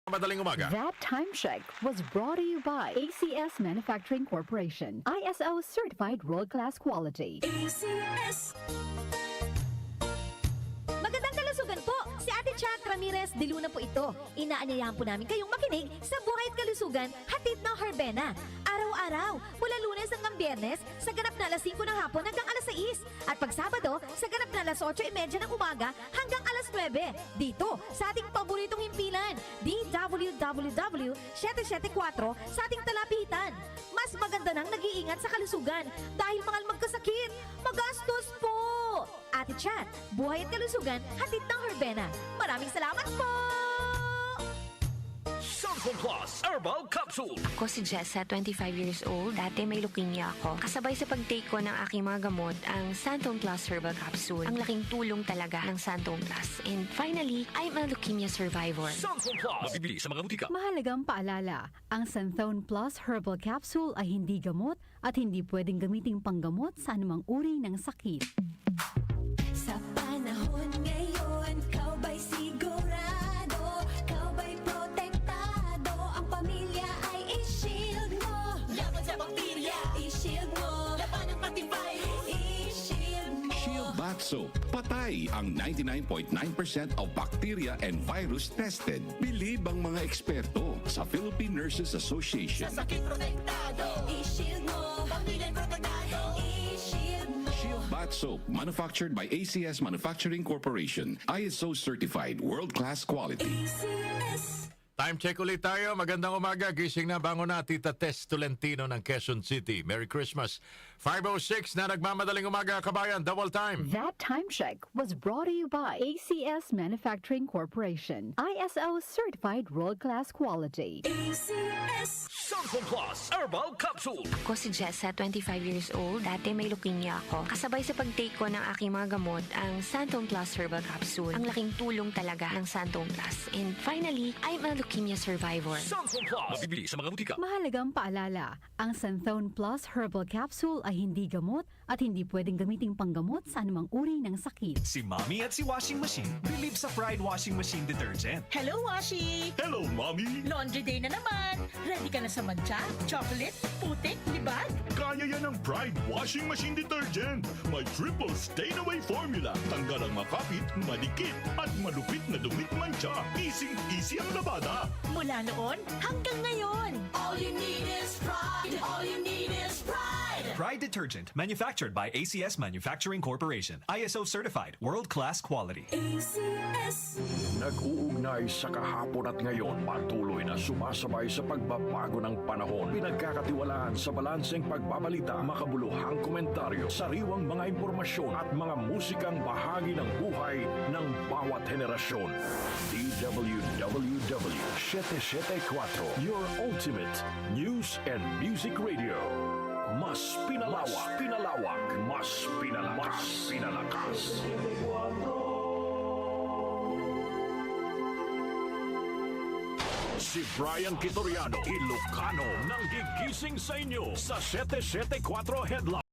Madaling umaga. That time check was brought to you by ACS Manufacturing Corporation. ISO certified world-class quality. ACS. Magandang kalusugan po! Si Ate Chat Ramirez de Luna po ito. Inaanyayahan po namin kayong makinig sa Buhay at Kalusugan, hatid ng Herbena. Araw-araw, mula Lunes hanggang Biyernes, sa ganap na alas 5 ng hapon hanggang alas 6. At pag Sabado, sa ganap na alas 8:30 ng umaga hanggang alas 9. Dito, sa ating paboritong himpilan, DWWW 774 sa ating talapitan. Mas maganda nang nag-iingat sa kalusugan dahil mahal magkasakit. Magastos po! Ate Chat, Buhay at Kalusugan, hatid ng Herbena. Maraming salamat po! Santon Plus Herbal Capsule. Ako si Jessa, 25 years old. Dati may leukemia ako. Kasabay sa pag-take ko ng aking mga gamot, ang Santon Plus Herbal Capsule. Ang laking tulong talaga ng Santon Plus. And finally, I'm a leukemia survivor. Santon Plus. Mabibili sa mga butika. Mahalagang paalala, ang Santhone Plus Herbal Capsule ay hindi gamot at hindi pwedeng gamiting panggamot sa anumang uri ng sakit. Sa panahon ngayon, kau ba'y sigurado? Kau ba'y protektado? Ang pamilya ay i-shield mo. Laban sa bakterya, i-shield mo. Laban ng pati virus, i-shield mo. Shield Bath Soap. Patay ang 99.9% of bacteria and virus tested. Believe ang mga eksperto sa Philippine Nurses Association. Sa sakit protektado, i-shield mo. Pamilya protektado, i-shield mo. Shield Bath Soap, manufactured by ACS Manufacturing Corporation. ISO certified world-class quality. ACS. Time check ulit tayo. Magandang umaga. Gising na, bangon na, Tita Tess Tolentino ng Quezon City. Merry Christmas. 5:06 na nagmamadaling umaga, kabayan. Double time. That time check was brought to you by ACS Manufacturing Corporation. ISO certified world-class quality. ACS. Santon Plus Herbal Capsule. Ako si Jessa, 25 years old. Dati may leukemia ako. Kasabay sa pag-take ko ng aking mga gamot, ang Santon Plus Herbal Capsule. Ang laking tulong talaga ng Santon Plus. And finally, I'm a leukemia survivor. Santon Plus. Mabibili sa mga butika. Mahalagang paalala, ang Santhone Plus Herbal Capsule ay hindi gamot at hindi pwedeng gamiting panggamot sa anumang uri ng sakit. Si Mommy at si Washing Machine believe sa Pride Washing Machine Detergent. Hello, Washi! Hello, Mommy! Laundry day na naman! Ready ka na sa mancha, chocolate, putik, libag? Kaya yan ang Pride Washing Machine Detergent. May triple stain-away formula. Tanggal ang makapit, madikit, at malupit na dumit mancha. Easy ang labada. Mula noon hanggang ngayon! All you need is pride. All you need is pride. Pride Detergent, manufactured by ACS Manufacturing Corporation. ISO certified, world-class quality. ACS. Nag-uugnay sa kahapon at ngayon, patuloy na sumasabay sa pagbabago ng panahon. Pinagkakatiwalaan sa balanseng pagbabalita, makabuluhang komentaryo, sariwang mga impormasyon at mga musikang bahagi ng buhay ng bawat henerasyon. DWWW 774, your ultimate news and music radio. Mas pinalawak, mas pinalakas. Si Brian Kitoriano, Ilocano, nang gigising sa inyo sa 774 Headline.